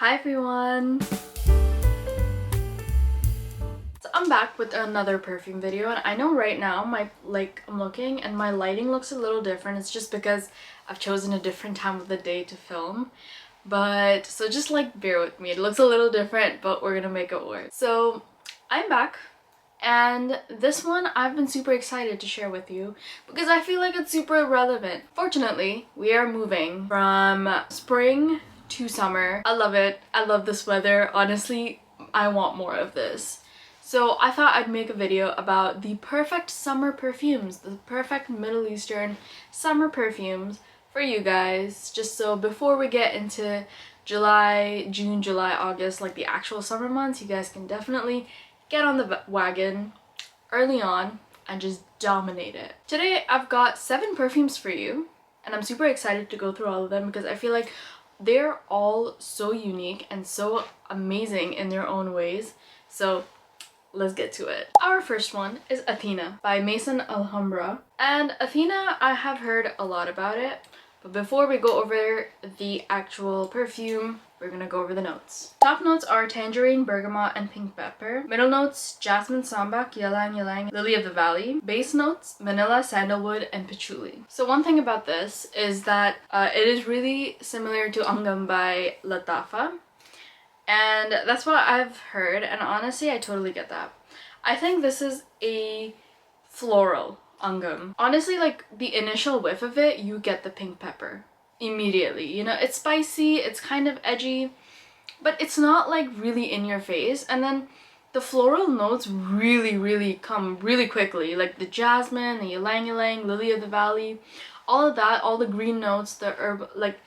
Hi everyone! So I'm back with another perfume video, and I know right now I'm looking and my lighting looks a little different. It's just because I've chosen a different time of the day to film. But so just bear with me. It looks a little different, but we're gonna make it work. So I'm back, and this one I've been super excited to share with you because I feel like it's super relevant. Fortunately, we are moving from spring to summer. I love it. I love this weather. Honestly, I want more of this. So I thought I'd make a video about the perfect summer perfumes, the perfect Middle Eastern summer perfumes for you guys, just so before we get into June, July, August, like the actual summer months, you guys can definitely get on the wagon early on and just dominate it. Today I've got 7 perfumes for you, and I'm super excited to go through all of them because I feel like they're all so unique and so amazing in their own ways. So let's get to it. Our first one is Athena by Maison Alhambra. And Athena, I have heard a lot about it, but before we go over the actual perfume, we're gonna go over the notes. Top notes are tangerine, bergamot, and pink pepper. Middle notes, jasmine, sambac, ylang ylang, lily of the valley. Base notes, vanilla, sandalwood, and patchouli. So one thing about this is that it is really similar to Angam by Lattafa. And that's what I've heard, and honestly I totally get that. I think this is a floral Angam. Honestly, like the initial whiff of it, you get the pink pepper immediately. You know, it's spicy, it's kind of edgy, but it's not like really in your face. And then the floral notes really come really quickly, like the jasmine, the ylang ylang, lily of the valley, all of that, all the green notes, the herb, like,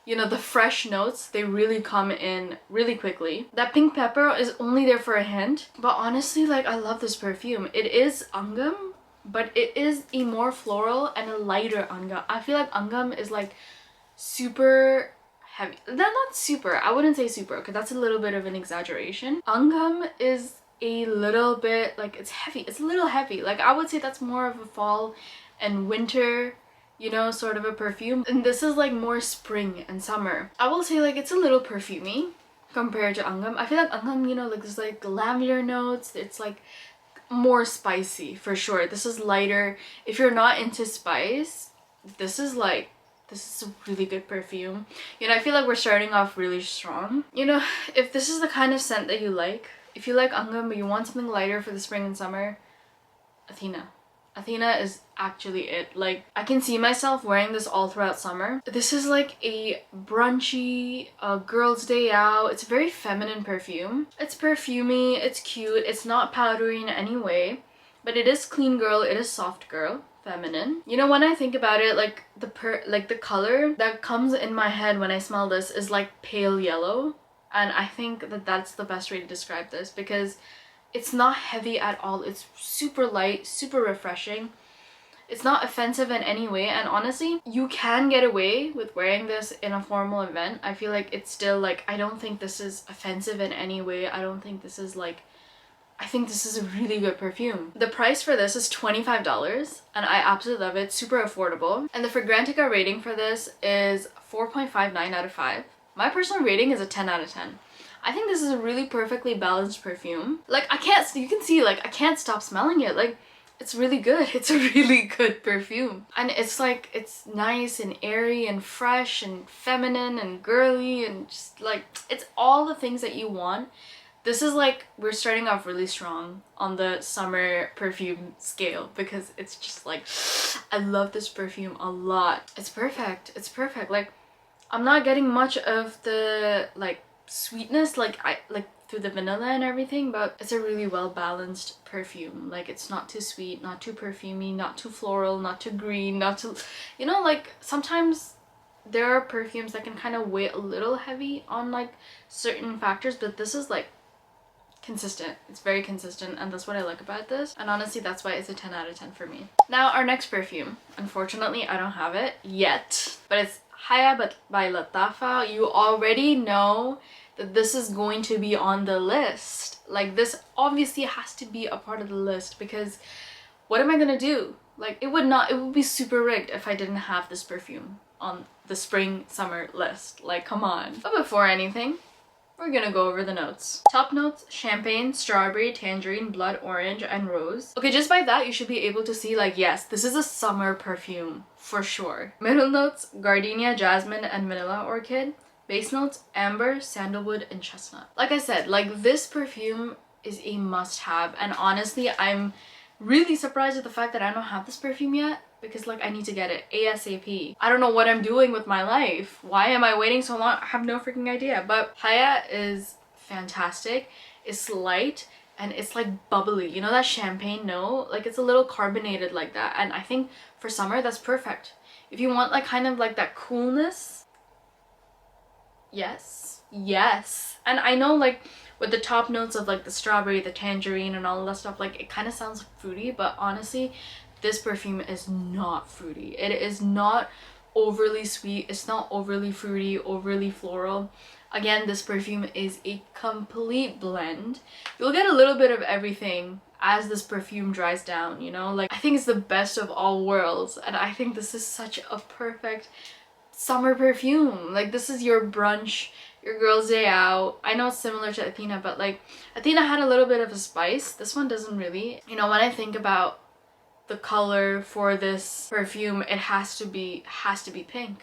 you know, the fresh notes, they really come in really quickly. That pink pepper is only there for a hint, but honestly, like, I love this perfume. It is Angam, but it is a more floral and a lighter Angam. I feel like Angam is like super heavy. Not super, I wouldn't say super, because that's a little bit of an exaggeration. Angam is a little bit, like, it's heavy. It's a little heavy. Like, I would say that's more of a fall and winter, you know, sort of a perfume. And this is like more spring and summer. I will say, like, it's a little perfumey compared to Angam. I feel like Angam, you know, like there's like lavender notes. It's like more spicy for sure. This is lighter. If you're not into spice, this is a really good perfume. You know, I feel like we're starting off really strong. You know, if this is the kind of scent that you like, if you like Angam but you want something lighter for the spring and summer, Athena is actually it. Like, I can see myself wearing this all throughout summer. This is like a brunchy, girl's day out. It's a very feminine perfume. It's perfumey, it's cute, it's not powdery in any way, but it is clean girl, it is soft girl, feminine. You know, when I think about it, like the color that comes in my head when I smell this is like pale yellow, and I think that that's the best way to describe this because it's not heavy at all. It's super light, super refreshing. It's not offensive in any way, and honestly, you can get away with wearing this in a formal event. I feel like it's still like, I don't think this is offensive in any way. I don't think this is like, I think this is a really good perfume. The price for this is $25, and I absolutely love it. Super affordable. And the Fragrantica rating for this is 4.59 out of 5. My personal rating is a 10 out of 10. I think this is a really perfectly balanced perfume. Like, you can see, like, I can't stop smelling it. Like, it's really good. It's a really good perfume. And it's like, it's nice and airy and fresh and feminine and girly and just like, it's all the things that you want. This is like, we're starting off really strong on the summer perfume scale because it's just like, I love this perfume a lot. It's perfect. It's perfect. Like, I'm not getting much of the, like, sweetness like through the vanilla and everything, but it's a really well balanced perfume. Like, it's not too sweet, not too perfumey, not too floral, not too green, not too, you know, like sometimes there are perfumes that can kind of weigh a little heavy on like certain factors, but this is like consistent. It's very consistent, and that's what I like about this, and honestly that's why it's a 10 out of 10 for me. Now our next perfume, unfortunately I don't have it yet, but it's Haya by Lattafa. You already know that this is going to be on the list. Like, this obviously has to be a part of the list because what am I gonna do? Like, it would be super rigged if I didn't have this perfume on the spring summer list. Like, come on. But before anything, we're gonna go over the notes. Top notes: champagne, strawberry, tangerine, blood orange, and rose. Okay, just by that you should be able to see like, yes, this is a summer perfume for sure. Middle notes: gardenia, jasmine, and vanilla orchid. Base notes: amber, sandalwood, and chestnut. Like I said, like this perfume is a must-have, and honestly I'm really surprised at the fact that I don't have this perfume yet, because like I need to get it ASAP. I don't know what I'm doing with my life. Why am I waiting so long? I have no freaking idea. But Haya is fantastic. It's light and it's like bubbly. You know that champagne note? Like it's a little carbonated like that, and I think for summer that's perfect. If you want like kind of like that coolness, yes. And I know like with the top notes of like the strawberry, the tangerine, and all of that stuff, like it kind of sounds fruity, but honestly this perfume is not fruity. It is not overly sweet, it's not overly fruity, overly floral. Again, this perfume is a complete blend. You'll get a little bit of everything as this perfume dries down, you know? Like I think it's the best of all worlds, and I think this is such a perfect summer perfume. Like this is your brunch, your girl's day out. I know it's similar to Athena, but like Athena had a little bit of a spice. This one doesn't really. You know, when I think about the color for this perfume, it has to be pink.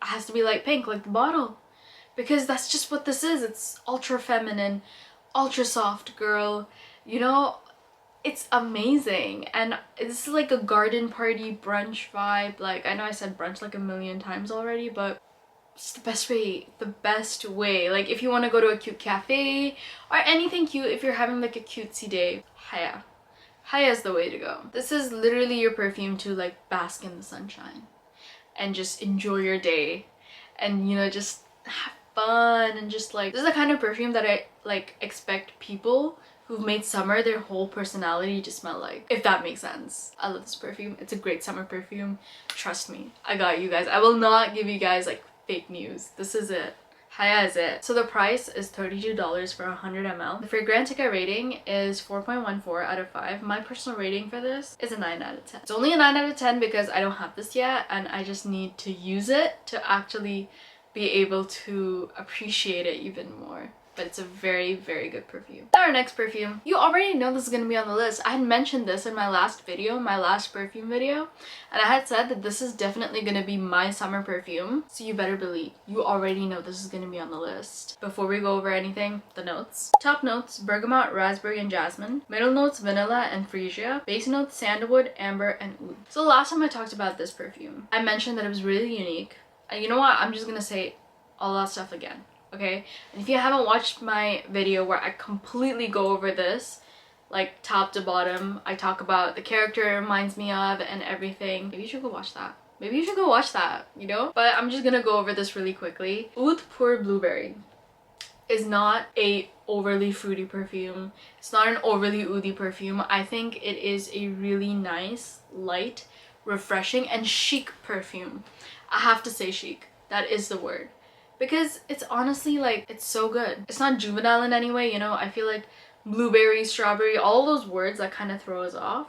It has to be light pink, like the bottle, because that's just what this is. It's ultra feminine, ultra soft girl, you know. It's amazing, and this is like a garden party brunch vibe. Like I know I said brunch like a million times already, but it's the best way. Like if you want to go to a cute cafe or anything cute, if you're having like a cutesy day, Haya is the way to go. This is literally your perfume to like bask in the sunshine and just enjoy your day, and you know, just have fun, and just like, this is the kind of perfume that I like expect people who've made summer their whole personality to smell like, if that makes sense. I love this perfume. It's a great summer perfume. Trust me, I got you guys. I will not give you guys like fake news. This is it. Haya is it. So the price is $32 for 100 ml. The Fragrantica rating is 4.14 out of 5. My personal rating for this is a 9 out of 10. It's only a 9 out of 10 because I don't have this yet, and I just need to use it to actually be able to appreciate it even more. But it's a very good perfume. Our next perfume, you already know this is gonna be on the list. I had mentioned this in my last video, my last perfume video, and I had said that this is definitely gonna be my summer perfume, so you better believe you already know this is gonna be on the list. Before we go over anything, the notes. Top notes: bergamot, raspberry, and jasmine. Middle notes: vanilla and freesia. Base notes: sandalwood, amber, and oud. So the last time I talked about this perfume, I mentioned that it was really unique. And you know what, I'm just gonna say all that stuff again. Okay, and if you haven't watched my video where I completely go over this, like top to bottom, I talk about the character it reminds me of and everything, maybe you should go watch that. Maybe you should go watch that, you know? But I'm just gonna go over this really quickly. Oud Pur Blueberry is not a overly fruity perfume. It's not an overly oudy perfume. I think it is a really nice, light, refreshing, and chic perfume. I have to say chic. That is the word. Because it's honestly like, it's so good. It's not juvenile in any way, you know. I feel like blueberry, strawberry, all those words that kind of throw us off,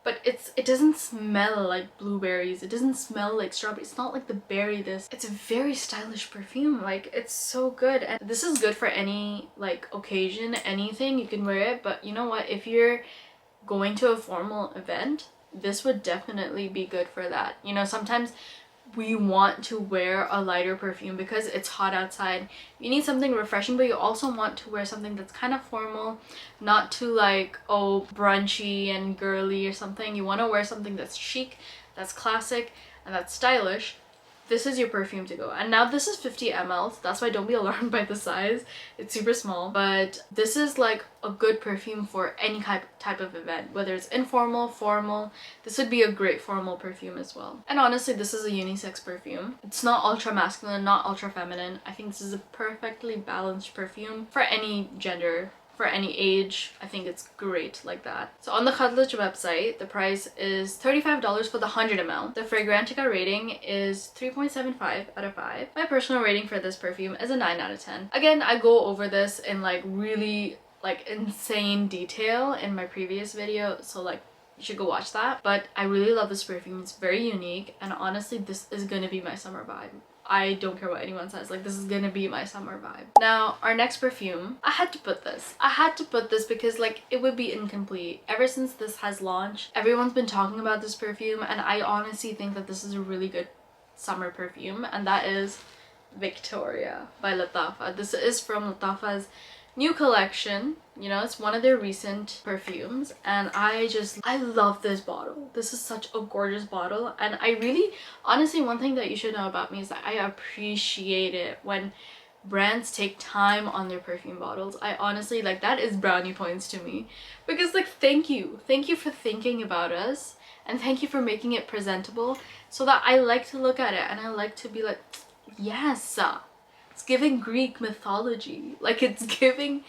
but it doesn't smell like blueberries, it doesn't smell like strawberry, it's not like the berry this. It's a very stylish perfume. Like, it's so good, and this is good for any like occasion, anything, you can wear it. But you know what, if you're going to a formal event, this would definitely be good for that. You know, sometimes we want to wear a lighter perfume because it's hot outside. You need something refreshing, but you also want to wear something that's kind of formal, not too like, oh, brunchy and girly or something. You want to wear something that's chic, that's classic, and that's stylish. This is your perfume to go. And now this is 50 ml, so that's why don't be alarmed by the size. It's super small, but this is like a good perfume for any type of event, whether it's informal, formal. This would be a great formal perfume as well. And honestly, this is a unisex perfume. It's not ultra masculine, not ultra feminine. I think this is a perfectly balanced perfume for any gender, for any age. I think it's great like that. So on the Khadlaj website, the price is $35 for the 100 ml. The Fragrantica rating is 3.75 out of 5. My personal rating for this perfume is a 9 out of 10. Again, I go over this in like really like insane detail in my previous video, so like you should go watch that. But I really love this perfume. It's very unique, and honestly this is gonna be my summer vibe. I don't care what anyone says. Like, this is gonna be my summer vibe. Now, our next perfume, I had to put this. I had to put this because like it would be incomplete. Ever since this has launched, everyone's been talking about this perfume, and I honestly think that this is a really good summer perfume, and that is Victoria by Lattafa. This is from Lattafa's new collection. You know, it's one of their recent perfumes, and I love this bottle. This is such a gorgeous bottle, and I really, honestly, one thing that you should know about me is that I appreciate it when brands take time on their perfume bottles. I honestly, like, that is brownie points to me, because like, thank you for thinking about us, and thank you for making it presentable so that I like to look at it and I like to be like, yes, it's giving Greek mythology, like it's giving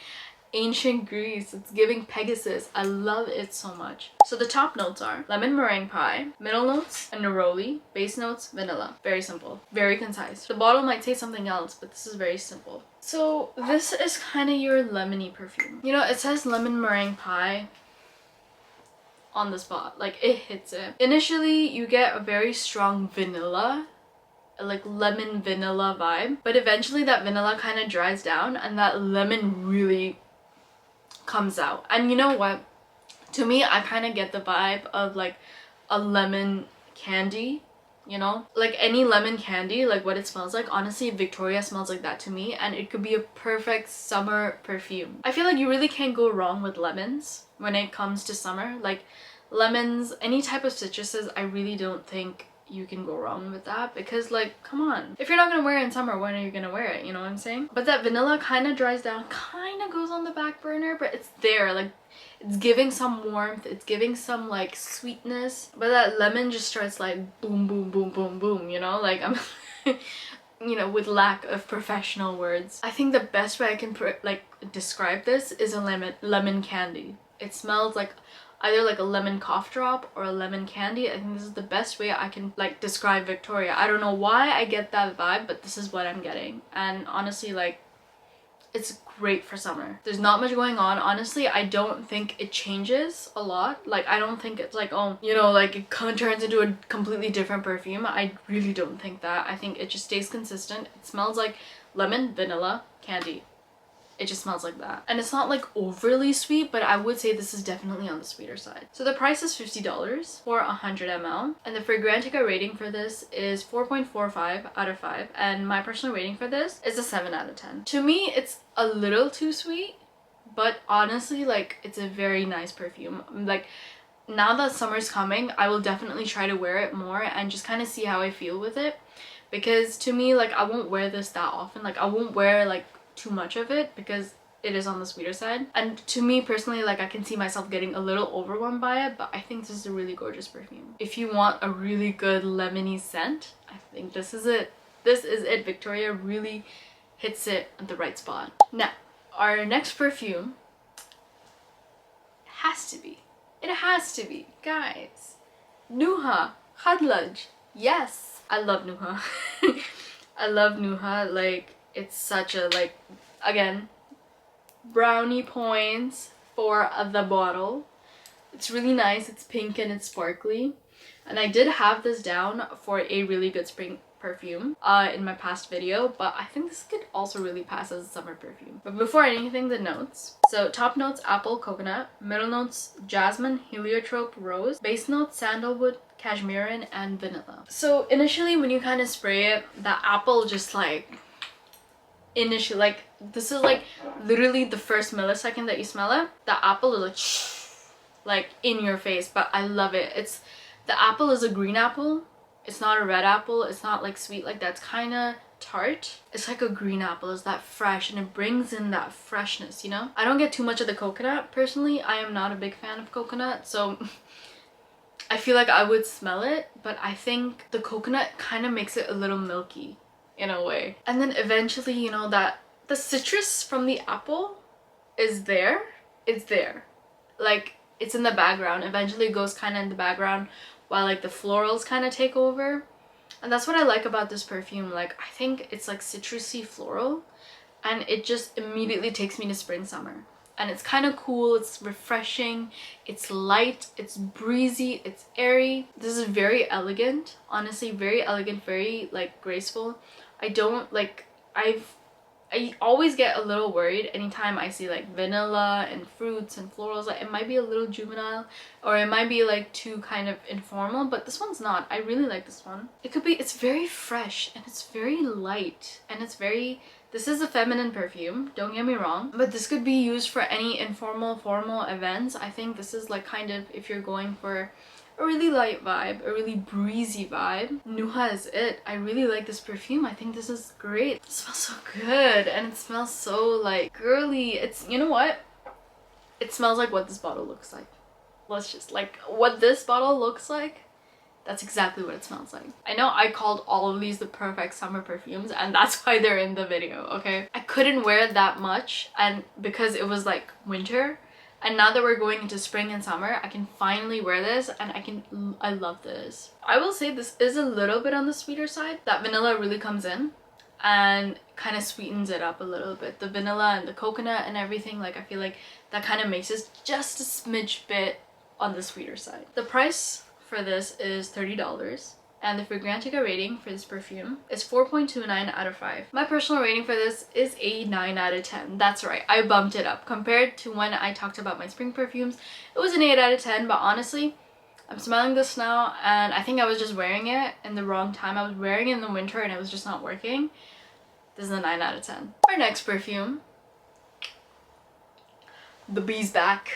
ancient Greece, it's giving Pegasus. I love it so much. So the top notes are lemon meringue pie, middle notes a neroli, base notes vanilla. Very simple, very concise. The bottle might say something else, but this is very simple. So this is kind of your lemony perfume. You know, it says lemon meringue pie on the spot, like it hits it. Initially you get a very strong vanilla, like lemon vanilla vibe, but eventually that vanilla kind of dries down and that lemon really comes out. And you know what, to me, I kind of get the vibe of like a lemon candy, you know, like any lemon candy, like what it smells like. Honestly, Victoria smells like that to me, and it could be a perfect summer perfume. I feel like you really can't go wrong with lemons when it comes to summer. Like lemons, any type of citruses, I really don't think you can go wrong with that, because like, come on, if you're not gonna wear it in summer, when are you gonna wear it? You know what I'm saying? But that vanilla kind of dries down, kind of goes on the back burner, but it's there, like it's giving some warmth, it's giving some like sweetness, but that lemon just starts like boom boom boom boom boom, you know, like I'm you know, with lack of professional words. I think the best way I can like describe this is a lemon candy. It smells like either like a lemon cough drop or a lemon candy. I think this is the best way I can like describe Victoria. I don't know why I get that vibe, but this is what I'm getting. And honestly, like, it's great for summer. There's not much going on. Honestly, I don't think it changes a lot. Like, I don't think it's like, oh, you know, like it turns into a completely different perfume. I really don't think that. I think it just stays consistent. It smells like lemon, vanilla, candy. It just smells like that. And it's not like overly sweet, but I would say this is definitely on the sweeter side. So the price is $50 for 100 ml. And the Fragrantica rating for this is 4.45 out of 5. And my personal rating for this is a 7 out of 10. To me, it's a little too sweet, but honestly, like, it's a very nice perfume. Like, now that summer's coming, I will definitely try to wear it more and just kind of see how I feel with it. Because to me, like, I won't wear this that often. Like, I won't wear like too much of it because it is on the sweeter side, and to me personally, like, I can see myself getting a little overwhelmed by it, but I think this is a really gorgeous perfume. If you want a really good lemony scent, I think this is it. This is it. Victoria really hits it at the right spot. Now, our next perfume has to be, guys, Nuha Khadlaj. Yes, I love Nuha. I love Nuha. Like, it's such a, like, again, brownie points for the bottle. It's really nice. It's pink and it's sparkly. And I did have this down for a really good spring perfume in my past video, but I think this could also really pass as a summer perfume. But before anything, the notes. So top notes apple, coconut. Middle notes jasmine, heliotrope, rose. Base notes sandalwood, cashmere, and vanilla. So initially when you kind of spray it, the apple just like initially, like, this is like literally the first millisecond that you smell it, the apple is like in your face. But I love it. It's, the apple is a green apple. It's not a red apple. It's not like sweet like that. It's kind of tart. It's like a green apple. It's that fresh, and it brings in that freshness, you know? I don't get too much of the coconut personally. I am not a big fan of coconut, so I feel like I would smell it, but I think the coconut kind of makes it a little milky in a way. And then eventually, you know, that the citrus from the apple is there. It's there. Like, it's in the background. Eventually it goes kind of in the background while like the florals kind of take over. And that's what I like about this perfume. Like, I think it's like citrusy floral, and it just immediately takes me to spring summer. And it's kind of cool, it's refreshing, it's light, it's breezy, it's airy. This is very elegant, honestly, very elegant, very like graceful. I don't like, I always get a little worried anytime I see like vanilla and fruits and florals. Like it might be a little juvenile or it might be like too kind of informal, but this one's not. I really like this one. It could be, it's very fresh and it's very light and it's very, this is a feminine perfume, don't get me wrong, but this could be used for any informal, formal events. I think this is like kind of if you're going for a really light vibe, a really breezy vibe. Nuha is it. I really like this perfume. I think this is great. It smells so good and it smells so like girly. It's, you know what? It smells like what this bottle looks like. Let's just like what this bottle looks like. That's exactly what it smells like. I know I called all of these the perfect summer perfumes and that's why they're in the video, okay? I couldn't wear it that much and because it was like winter. And now that we're going into spring and summer, I can finally wear this and I love this. I will say this is a little bit on the sweeter side. That vanilla really comes in and kind of sweetens it up a little bit. The vanilla and the coconut and everything, like I feel like that kind of makes it just a smidge bit on the sweeter side. The price for this is $30. And the Fragrantica rating for this perfume is 4.29 out of 5. My personal rating for this is a 9 out of 10. That's right, I bumped it up. Compared to when I talked about my spring perfumes, it was an 8 out of 10, but honestly, I'm smelling this now and I think I was just wearing it in the wrong time. I was wearing it in the winter and it was just not working. This is a 9 out of 10. Our next perfume, the bee's back.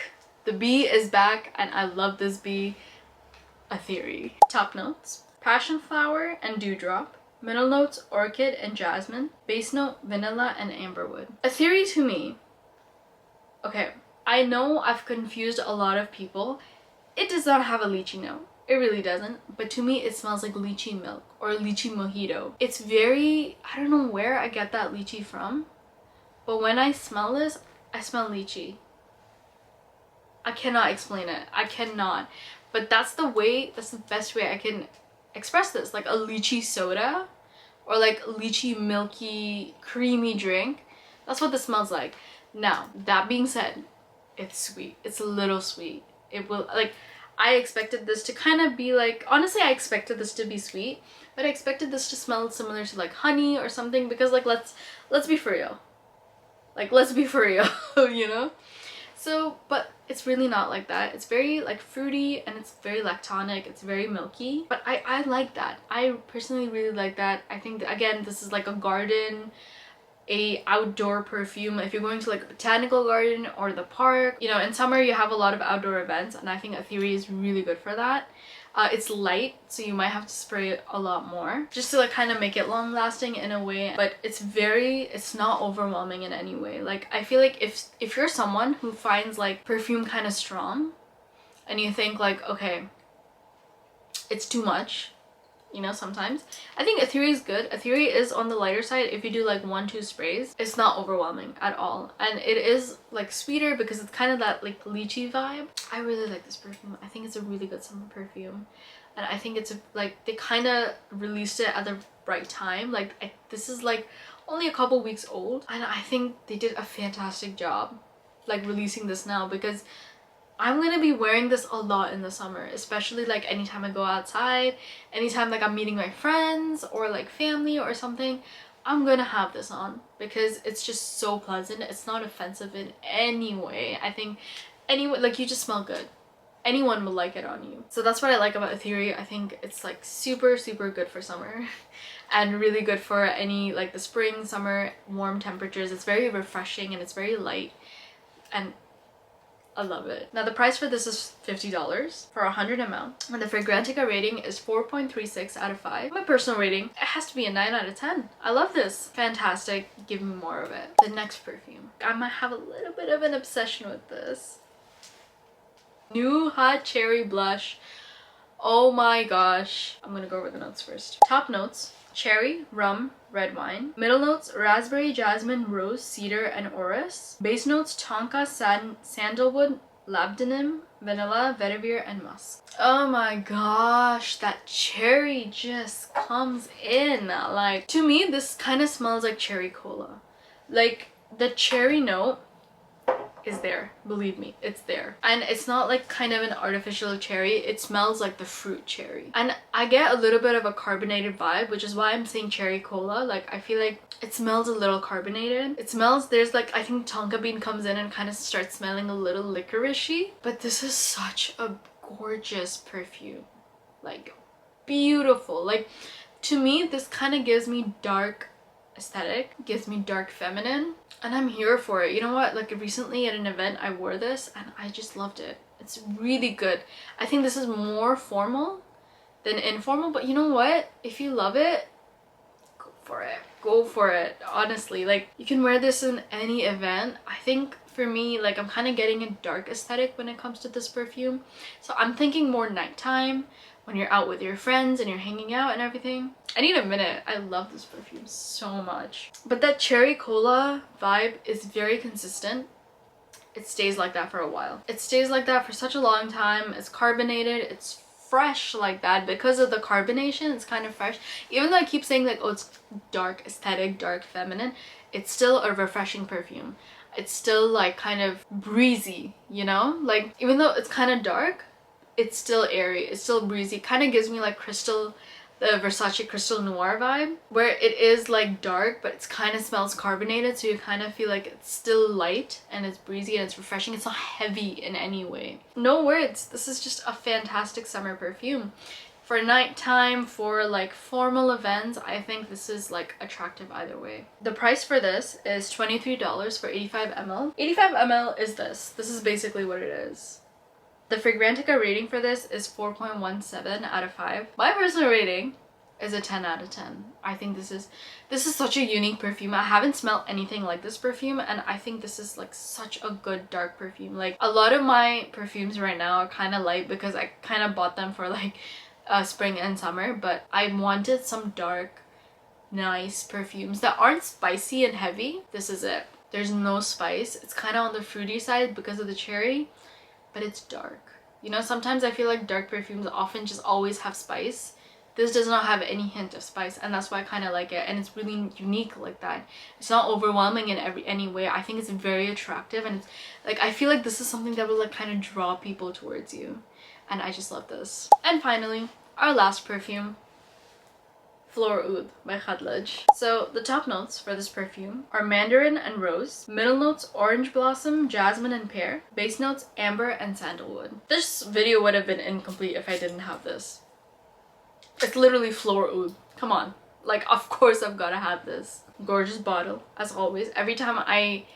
The bee is back and I love this bee. Atheri. Top notes: passion flower and dewdrop. Middle notes: orchid and jasmine. Base note: vanilla and amberwood. Atheri to me, okay, I know I've confused a lot of people. It does not have a lychee note. It really doesn't. But to me, it smells like lychee milk or lychee mojito. It's very, I don't know where I get that lychee from, but when I smell this, I smell lychee. I cannot explain it. I cannot. But that's the way, that's the best way I can express this. Like a lychee soda or like lychee milky creamy drink. That's what this smells like. Now, that being said, it's sweet. It's a little sweet. It will, like, I expected this to kind of be like, honestly, I expected this to be sweet, but I expected this to smell similar to like honey or something because like, let's be for real. Like, let's be for real, you know? So, but it's really not like that. It's very like fruity and it's very lactonic. It's very milky. But I like that. I personally really like that. I think that, again, this is like a garden, a outdoor perfume. If you're going to like a botanical garden or the park, you know, in summer you have a lot of outdoor events and I think Atheeri is really good for that. It's light, so you might have to spray it a lot more just to like kind of make it long lasting in a way, but it's not overwhelming in any way. Like I feel like if you're someone who finds like perfume kind of strong and you think like, okay, it's too much, you know, sometimes I think Atheeri is good. Atheeri is on the lighter side. If you do like 1-2 sprays, it's not overwhelming at all, and it is like sweeter because it's kind of that like lychee vibe. I really like this perfume. I think it's a really good summer perfume, and I think it's like they kind of released it at the right time. Like this is like only a couple weeks old and I think they did a fantastic job like releasing this now, because I'm gonna be wearing this a lot in the summer, especially like anytime I go outside, anytime like I'm meeting my friends or like family or something, I'm gonna have this on because it's just so pleasant. It's not offensive in any way. I think anyone, like, you just smell good. Anyone will like it on you. So that's what I like about Atheeri. I think it's like super good for summer and really good for any like the spring, summer, warm temperatures. It's very refreshing and it's very light and I love it. Now the price for this is $50 for 100 ml and the Fragrantica rating is 4.36 out of 5. My personal rating, it has to be a 9 out of 10. I love this. Fantastic. Give me more of it. The next perfume. I might have a little bit of an obsession with this. Nuha Cherry Blush. Oh my gosh. I'm gonna go over the notes first. Top notes: cherry, rum, red wine. Middle notes: raspberry, jasmine, rose, cedar, and orris. Base notes: tonka, sandalwood, labdanum, vanilla, vetiver, and musk. Oh my gosh, that cherry just comes in. Like, to me, this kind of smells like cherry cola. Like, the cherry note is there. Believe me, it's there. And it's not like kind of an artificial cherry. It smells like the fruit cherry. And I get a little bit of a carbonated vibe, which is why I'm saying cherry cola. Like, I feel like it smells a little carbonated. It smells, there's like, I think tonka bean comes in and kind of starts smelling a little licoricey. But this is such a gorgeous perfume. Like, beautiful. Like, to me, this kind of gives me dark aesthetic, gives me dark feminine, and I'm here for it. You know what, like recently at an event I wore this and I just loved it. It's really good. I think this is more formal than informal, but you know what, if you love it, go for it. Go for it. Honestly, like, you can wear this in any event. I think for me, like, I'm kind of getting a dark aesthetic when it comes to this perfume, so I'm thinking more nighttime, when you're out with your friends and you're hanging out and everything. I need a minute. I love this perfume so much. But that cherry cola vibe is very consistent. It stays like that for a while. It stays like that for such a long time. It's carbonated. It's fresh like that. Because of the carbonation, it's kind of fresh. Even though I keep saying like, oh, it's dark aesthetic, dark feminine, it's still a refreshing perfume. It's still like kind of breezy, you know? Like, even though it's kind of dark, it's still airy, it's still breezy. Kind of gives me like Crystal, the Versace Crystal Noir vibe, where it is like dark but it's kind of smells carbonated, so you kind of feel like it's still light and it's breezy and it's refreshing. It's not heavy in any way. No words. This is just a fantastic summer perfume. For nighttime, for like formal events, I think this is like attractive either way. The price for this is $23 for 85 ml. 85 ml is this. This is basically what it is. The Fragrantica rating for this is 4.17 out of 5. My personal rating is a 10 out of 10. I think this is such a unique perfume. I haven't smelled anything like this perfume, and I think this is like such a good dark perfume. Like, a lot of my perfumes right now are kind of light because I kind of bought them for like spring and summer, but I wanted some dark, nice perfumes that aren't spicy and heavy. This is it. There's no spice. It's kind of on the fruity side because of the cherry, but it's dark. You know, sometimes I feel like dark perfumes often just always have spice. This does not have any hint of spice, and that's why I kind of like it, and it's really unique like that. It's not overwhelming in any way. I think it's very attractive, and it's like, I feel like this is something that will like kind of draw people towards you, and I just love this. And finally, our last perfume, Flor Oud by Khadlaj. So the top notes for this perfume are mandarin and rose, middle notes orange blossom, jasmine and pear, base notes amber and sandalwood. This video would have been incomplete if I didn't have this. It's literally Flor Oud. Come on, like, of course I've got to have this. Gorgeous bottle as always. Every time I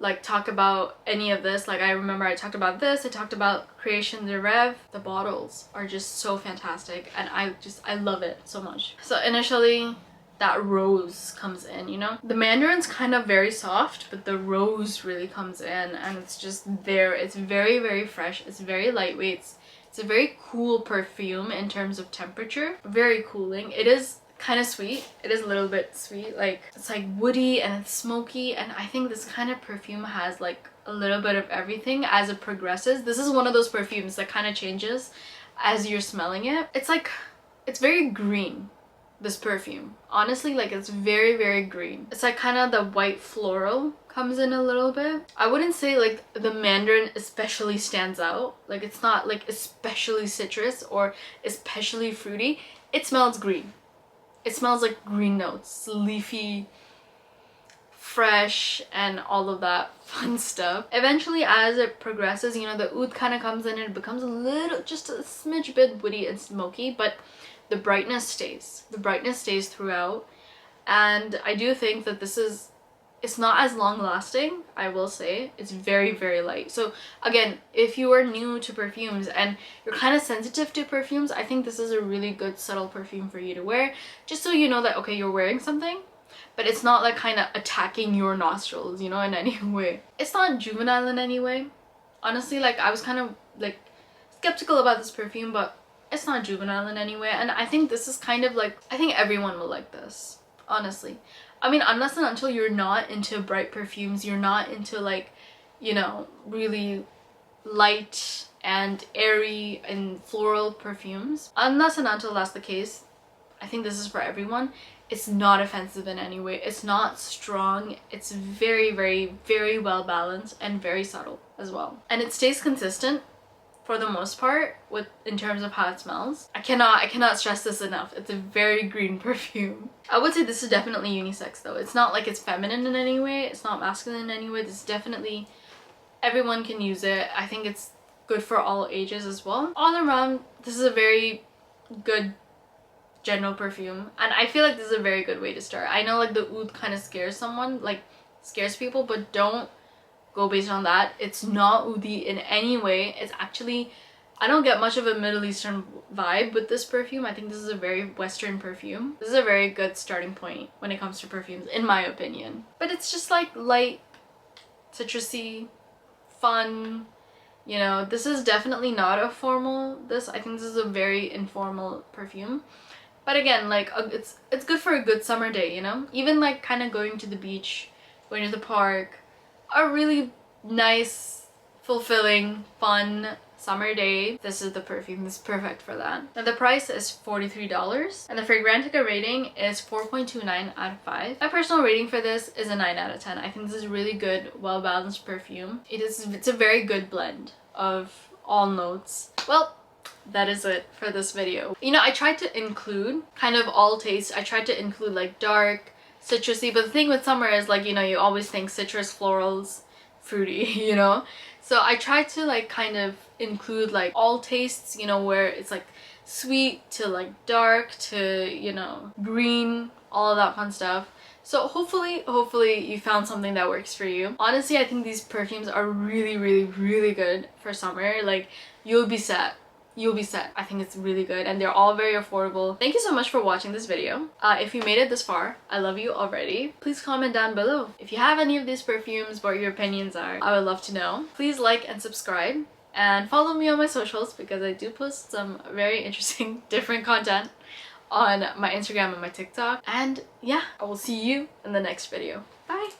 like talk about any of this, like, I remember I talked about this, I talked about Creation de Rêve. The bottles are just so fantastic, and I love it so much. So initially that rose comes in, you know, the mandarin's kind of very soft, but the rose really comes in, and it's just there. It's very, very fresh. It's very lightweight. It's a very cool perfume in terms of temperature. Very cooling. It is kind of sweet. It is a little bit sweet. Like, it's like woody and it's smoky, and I think this kind of perfume has like a little bit of everything as it progresses. This is one of those perfumes that kind of changes as you're smelling it. It's like, it's very green, this perfume. Honestly, like, it's very, very green. It's like kind of the white floral comes in a little bit. I wouldn't say like the mandarin especially stands out. Like, it's not like especially citrus or especially fruity. It smells green. It smells like green notes, leafy, fresh, and all of that fun stuff. Eventually, as it progresses, you know, the oud kind of comes in and it becomes a little, just a smidge bit woody and smoky, but the brightness stays. The brightness stays throughout, and I do think that this is, it's not as long lasting, I will say. It's very, very light. So again, if you are new to perfumes and you're kind of sensitive to perfumes, I think this is a really good subtle perfume for you to wear, just so you know that, okay, you're wearing something, but it's not like kind of attacking your nostrils, you know, in any way. It's not juvenile in any way. Honestly, like, I was kind of like skeptical about this perfume, but it's not juvenile in any way, and I think this is kind of like, I think everyone will like this, honestly. I mean, unless and until you're not into bright perfumes, you're not into like, you know, really light and airy and floral perfumes. Unless and until that's the case, I think this is for everyone. It's not offensive in any way. It's not strong. It's very, very, very well balanced and very subtle as well. And it stays consistent for the most part with in terms of how it smells. I cannot stress this enough. It's a very green perfume. I would say this is definitely unisex though. It's not like it's feminine in any way. It's not masculine in any way. This is definitely, everyone can use it. I think it's good for all ages as well. All around, this is a very good general perfume, and I feel like this is a very good way to start. I know like the oud kind of scares someone, like scares people, but don't go based on that. It's not oudi in any way. It's actually, I don't get much of a Middle Eastern vibe with this perfume. I think this is a very Western perfume. This is a very good starting point when it comes to perfumes, in my opinion. But it's just like light, citrusy, fun. You know, this is definitely not a formal, I think this is a very informal perfume. But again, like it's good for a good summer day, you know? Even like kind of going to the beach, going to the park, a really nice, fulfilling, fun summer day. This is the perfume. This is perfect for that. Now the price is $43 and the Fragrantica rating is 4.29 out of 5. My personal rating for this is a 9 out of 10. I think this is a really good, well-balanced perfume. It's a very good blend of all notes. Well, that is it for this video. You know, I tried to include kind of all tastes. I tried to include like dark, citrusy, but the thing with summer is like, you know, you always think citrus, florals, fruity, you know? So I tried to like kind of include like all tastes, you know, where it's like sweet to like dark to, you know, green, all of that fun stuff. So hopefully you found something that works for you. Honestly, I think these perfumes are really, really, really good for summer. Like, you'll be set. You'll be set. I think it's really good and they're all very affordable. Thank you so much for watching this video. If you made it this far, I love you already. Please comment down below if you have any of these perfumes, what your opinions are. I would love to know. Please like and subscribe and follow me on my socials because I do post some very interesting different content on my Instagram and my TikTok. And yeah, I will see you in the next video. Bye!